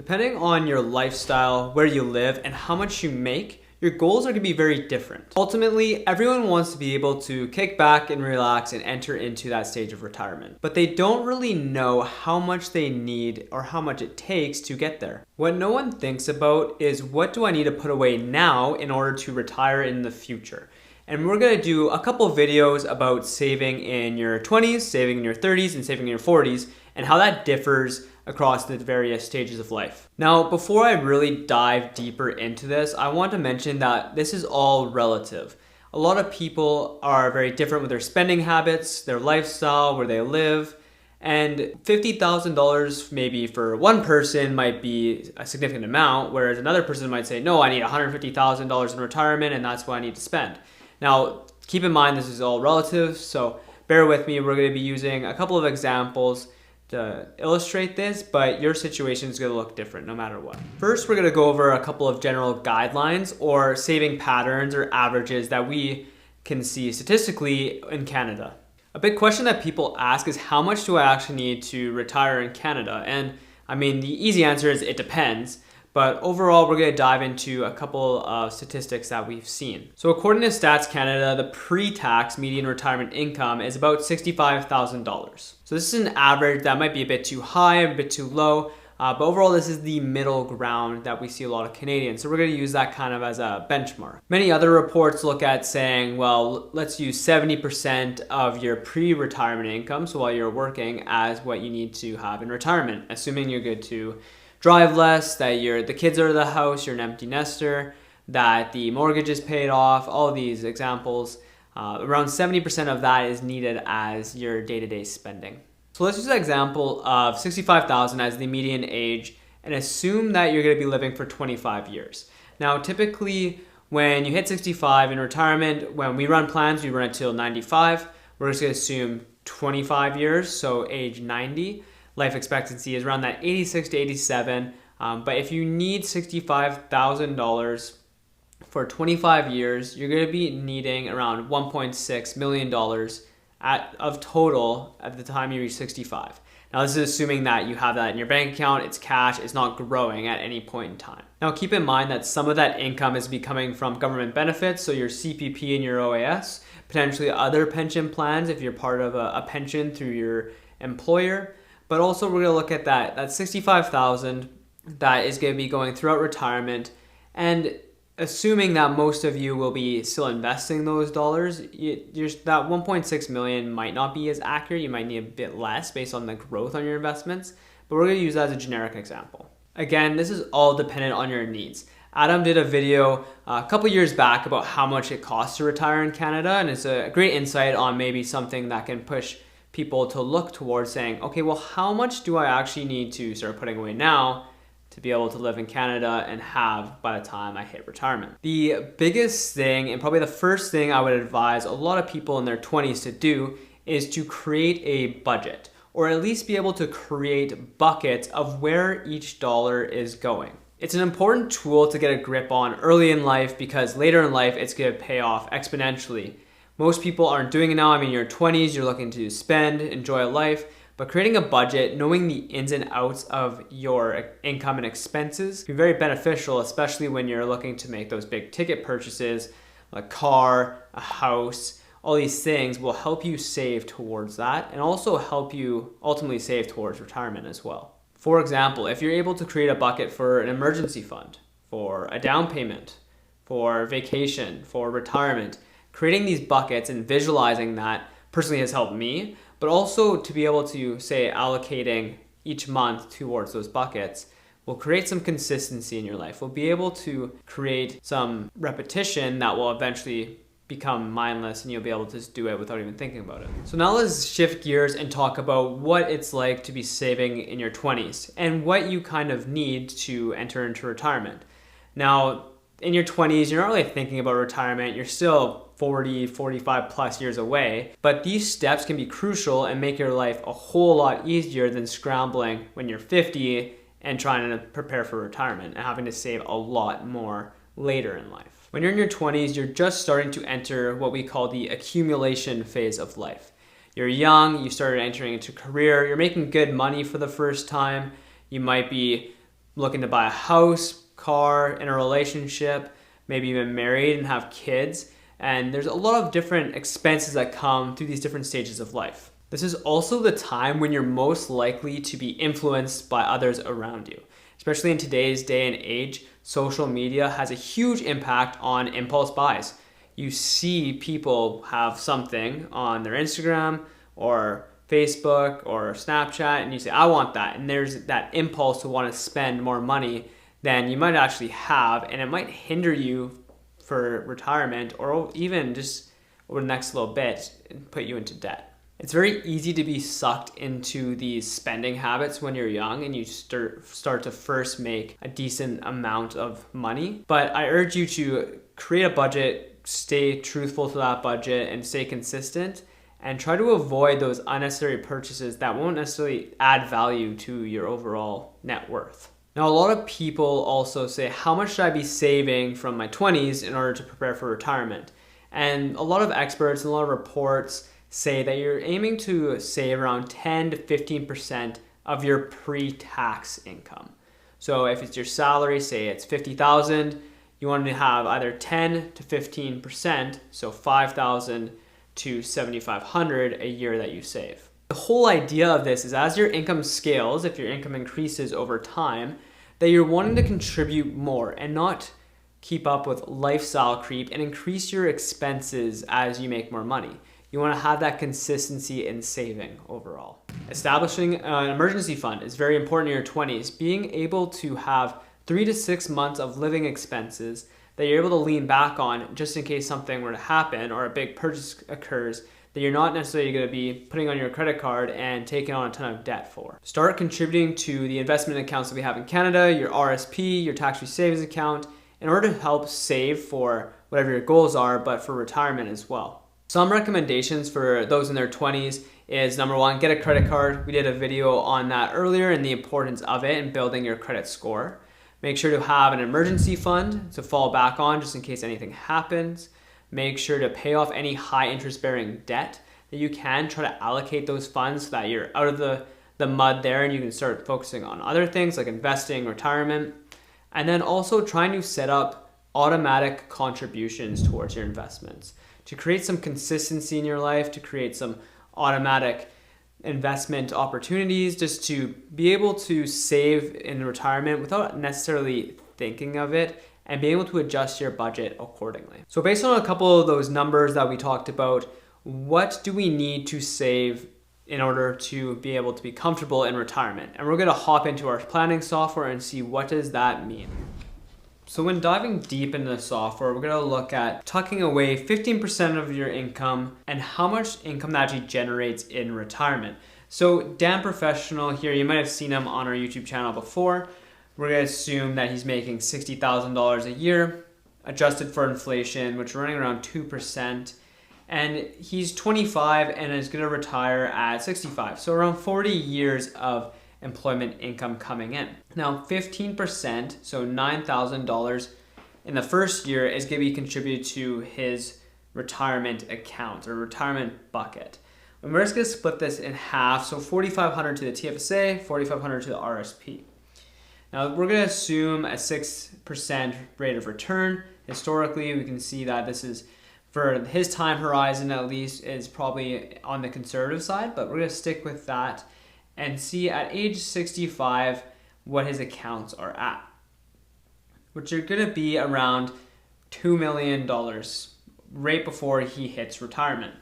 Depending on your lifestyle, where you live, and how much you make, your goals are going to be very different. Ultimately, everyone wants to be able to kick back and relax and enter into that stage of retirement. But they don't really know how much they need or how much it takes to get there. What no one thinks about is, what do I need to put away now in order to retire in the future? And we're going to do a couple of videos about saving in your 20s, saving in your 30s, and saving in your 40s, and how that differs across the various stages of life. Now, before I really dive deeper into this, I want to mention that this is all relative. A lot of people are very different with their spending habits, their lifestyle, where they live, and $50,000 maybe for one person might be a significant amount, whereas another person might say, no, I need $150,000 in retirement and that's what I need to spend. Now, keep in mind this is all relative, so bear with me. We're going to be using a couple of examples to illustrate this, but your situation is going to look different no matter what. First, we're going to go over a couple of general guidelines or saving patterns or averages that we can see statistically in Canada. A big question that people ask is, how much do I actually need to retire in Canada? And I mean, the easy answer is it depends. But overall, we're going to dive into a couple of statistics that we've seen. So according to Stats Canada, the pre-tax median retirement income is about $65,000. So this is an average that might be a bit too high, a bit too low, but overall this is the middle ground that we see a lot of Canadians. So we're going to use that kind of as a benchmark. Many other reports look at saying, well, let's use 70% of your pre-retirement income, so while you're working, as what you need to have in retirement, assuming you're good to drive less, that the kids are out of the house, you're an empty nester, that the mortgage is paid off, all of these examples. Around 70% of that is needed as your day-to-day spending. So let's use an example of $65,000 as the median age and assume that you're going to be living for 25 years. Now, typically when you hit 65 in retirement, when we run plans, we run until 95. We're just going to assume 25 years, so age 90. Life expectancy is around that 86 to 87. But if you need $65,000 for 25 years, you're going to be needing around $1.6 million of total at the time you reach 65. Now, this is assuming that you have that in your bank account, it's cash, it's not growing at any point in time. Now, keep in mind that some of that income is coming from government benefits, so your CPP and your OAS, potentially other pension plans if you're part of a pension through your employer. But also we're going to look at that $65,000 that is going to be going throughout retirement, and assuming that most of you will be still investing those dollars, that 1.6 million might not be as accurate. You might need a bit less based on the growth on your investments, but we're going to use that as a generic example. Again, this is all dependent on your needs. Adam did a video a couple years back about how much it costs to retire in Canada, and it's a great insight on maybe something that can push people to look towards saying, okay, well, how much do I actually need to start putting away now to be able to live in Canada and have by the time I hit retirement? The biggest thing, and probably the first thing I would advise a lot of people in their 20s to do, is to create a budget, or at least be able to create buckets of where each dollar is going. It's an important tool to get a grip on early in life, because later in life it's going to pay off exponentially. Most people aren't doing it now. I mean, in your 20s, you're looking to spend, enjoy life, but creating a budget, knowing the ins and outs of your income and expenses can be very beneficial, especially when you're looking to make those big ticket purchases, like a car, a house. All these things will help you save towards that, and also help you ultimately save towards retirement as well. For example, if you're able to create a bucket for an emergency fund, for a down payment, for vacation, for retirement, creating these buckets and visualizing that personally has helped me, but also to be able to, say, allocating each month towards those buckets will create some consistency in your life. We'll be able to create some repetition that will eventually become mindless, and you'll be able to just do it without even thinking about it. So now let's shift gears and talk about what it's like to be saving in your 20s and what you kind of need to enter into retirement. Now, in your 20s, you're not really thinking about retirement. You're still 40, 45 plus years away, but these steps can be crucial and make your life a whole lot easier than scrambling when you're 50 and trying to prepare for retirement and having to save a lot more later in life. When you're in your 20s, you're just starting to enter what we call the accumulation phase of life. You're young, you started entering into career, you're making good money for the first time, you might be looking to buy a house, car, in a relationship, maybe even married and have kids. And there's a lot of different expenses that come through these different stages of life. This is also the time when you're most likely to be influenced by others around you. Especially in today's day and age, social media has a huge impact on impulse buys. You see people have something on their Instagram or Facebook or Snapchat and you say, I want that. And there's that impulse to want to spend more money than you might actually have, and it might hinder you for retirement or even just over the next little bit and put you into debt. It's very easy to be sucked into these spending habits when you're young and you start to first make a decent amount of money. But I urge you to create a budget, stay truthful to that budget, and stay consistent, and try to avoid those unnecessary purchases that won't necessarily add value to your overall net worth. Now, a lot of people also say, how much should I be saving from my 20s in order to prepare for retirement? And a lot of experts and a lot of reports say that you're aiming to save around 10 to 15% of your pre-tax income. So if it's your salary, say it's $50,000, you want to have either 10 to 15%, so $5,000 to $7,500 a year that you save. The whole idea of this is as your income scales, if your income increases over time, that you're wanting to contribute more and not keep up with lifestyle creep and increase your expenses as you make more money. You want to have that consistency in saving overall. Establishing an emergency fund is very important in your 20s. Being able to have 3 to 6 months of living expenses that you're able to lean back on just in case something were to happen or a big purchase occurs that you're not necessarily going to be putting on your credit card and taking on a ton of debt for. Start contributing to the investment accounts that we have in Canada, your RSP, your tax-free savings account, in order to help save for whatever your goals are, but for retirement as well. Some recommendations for those in their 20s is number one, get a credit card. We did a video on that earlier and the importance of it and building your credit score. Make sure to have an emergency fund to fall back on just in case anything happens. Make sure to pay off any high interest bearing debt that you can. Try to allocate those funds so that you're out of the mud there and you can start focusing on other things like investing, retirement. And then also trying to set up automatic contributions towards your investments to create some consistency in your life, to create some automatic investment opportunities, just to be able to save in retirement without necessarily thinking of it and be able to adjust your budget accordingly. So based on a couple of those numbers that we talked about, what do we need to save in order to be able to be comfortable in retirement? And we're gonna hop into our planning software and see what does that mean. So when diving deep into the software, we're gonna look at tucking away 15% of your income and how much income that actually generates in retirement. So Dan Professional here, you might have seen him on our YouTube channel before. We're gonna assume that he's making $60,000 a year, adjusted for inflation, which is running around 2%. And he's 25 and is gonna retire at 65. So around 40 years of employment income coming in. Now 15%, so $9,000 in the first year is going to be contributed to his retirement account or retirement bucket. And we're just going to split this in half, so $4,500 to the TFSA, $4,500 to the RSP. Now we're going to assume a 6% rate of return. Historically, we can see that this is, for his time horizon at least, is probably on the conservative side, but we're going to stick with that and see at age 65 what his accounts are at, which are going to be around $2 million right before he hits retirement.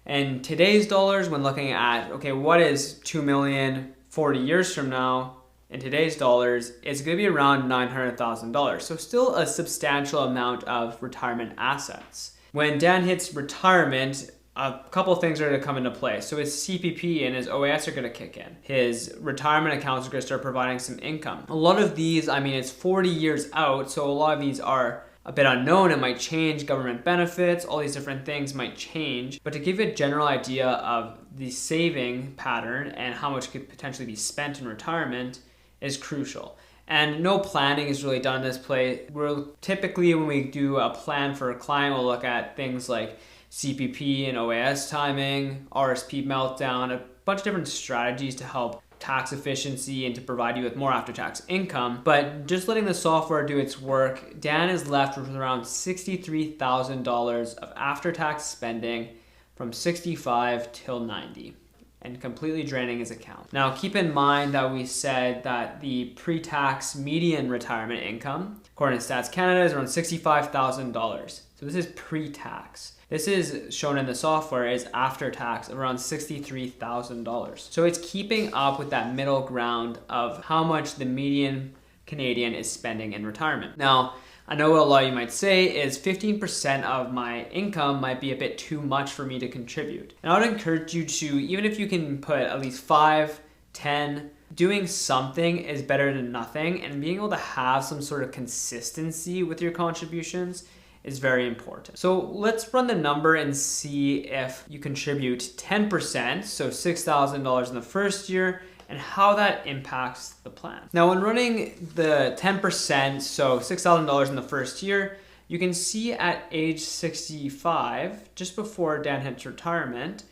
And today's dollars, when looking at, okay, what is 2 million 40 years from now, in today's dollars, it's going to be around $900,000. So still a substantial amount of retirement assets. When Dan hits retirement, a couple of things are going to come into play. So his CPP and his OAS are going to kick in. His retirement accounts are going to start providing some income. A lot of these, I mean, it's 40 years out, so a lot of these are a bit unknown. It might change. Government benefits, all these different things might change. But to give you a general idea of the saving pattern and how much could potentially be spent in retirement is crucial. And no planning is really done in this play. We're typically, when we do a plan for a client, we'll look at things like CPP and OAS timing, RSP meltdown, a bunch of different strategies to help tax efficiency and to provide you with more after-tax income. But just letting the software do its work, Dan is left with around $63,000 of after-tax spending from 65 till 90. And completely draining his account. Now, keep in mind that we said that the pre-tax median retirement income, according to Stats Canada, is around $65,000. So this is pre-tax. This is shown in the software as after tax of around $63,000. So it's keeping up with that middle ground of how much the median Canadian is spending in retirement. Now, I know what a lot of you might say is 15% of my income might be a bit too much for me to contribute. And I would encourage you to, even if you can put at least 5, 10, doing something is better than nothing, and being able to have some sort of consistency with your contributions is very important. So let's run the number and see if you contribute 10%, so $6,000 in the first year, and how that impacts the plan. Now, when running the 10%, so $6,000 in the first year, you can see at age 65, just before Dan hits retirement,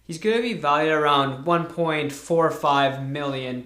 he's gonna be valued around $1.45 million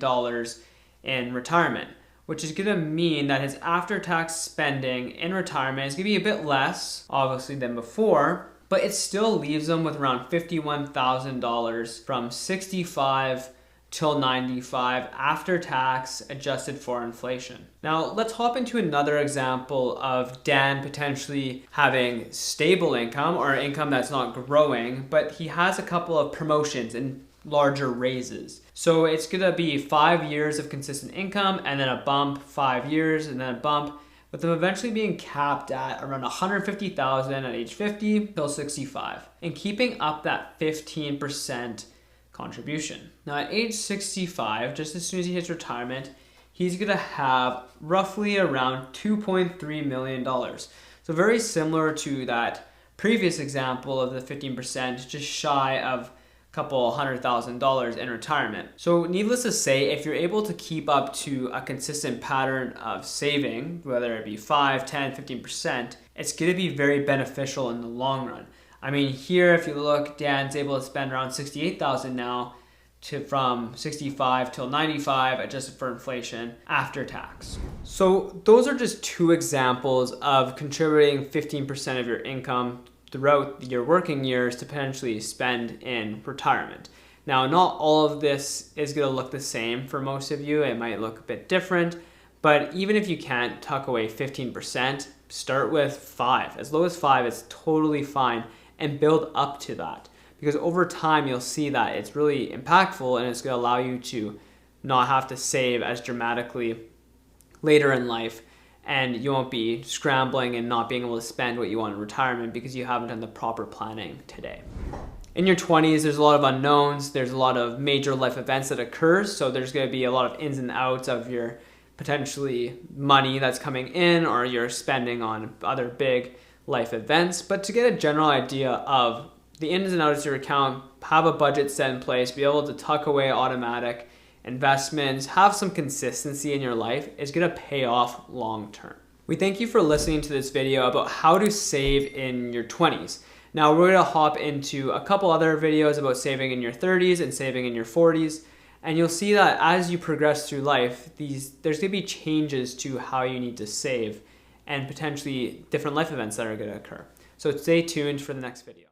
in retirement, which is gonna mean that his after-tax spending in retirement is gonna be a bit less, obviously, than before, but it still leaves him with around $51,000 from 65 till 95 after tax, adjusted for inflation. Now let's hop into another example of Dan potentially having stable income or income that's not growing, but he has a couple of promotions and larger raises. So it's gonna be 5 years of consistent income and then a bump, 5 years and then a bump, with them eventually being capped at around $150,000 at age 50 till 65, and keeping up that 15% contribution. Now at age 65, just as soon as he hits retirement, he's gonna have roughly around $2.3 million. So very similar to that previous example of the 15%, just shy of a couple $100,000 in retirement. So needless to say, if you're able to keep up to a consistent pattern of saving, whether it be 5, 10, 15%, it's gonna be very beneficial in the long run. I mean, here, if you look, Dan's able to spend around $68,000 now from 65 till 95, adjusted for inflation, after tax. So those are just two examples of contributing 15% of your income throughout your working years to potentially spend in retirement. Now, not all of this is gonna look the same for most of you. It might look a bit different, but even if you can't tuck away 15%, start with 5. As low as 5 is totally fine, and build up to that, because over time you'll see that it's really impactful and it's going to allow you to not have to save as dramatically later in life, and you won't be scrambling and not being able to spend what you want in retirement because you haven't done the proper planning today. In your 20s, there's a lot of unknowns, there's a lot of major life events that occur, so there's going to be a lot of ins and outs of your potentially money that's coming in or you're spending on other big life events. But to get a general idea of the ins and outs of your account, have a budget set in place, be able to tuck away automatic investments, have some consistency in your life, is going to pay off long term. We thank you for listening to this video about how to save in your 20s. Now we're going to hop into a couple other videos about saving in your 30s and saving in your 40s. And you'll see that as you progress through life, there's going to be changes to how you need to save and potentially different life events that are going to occur. So stay tuned for the next video.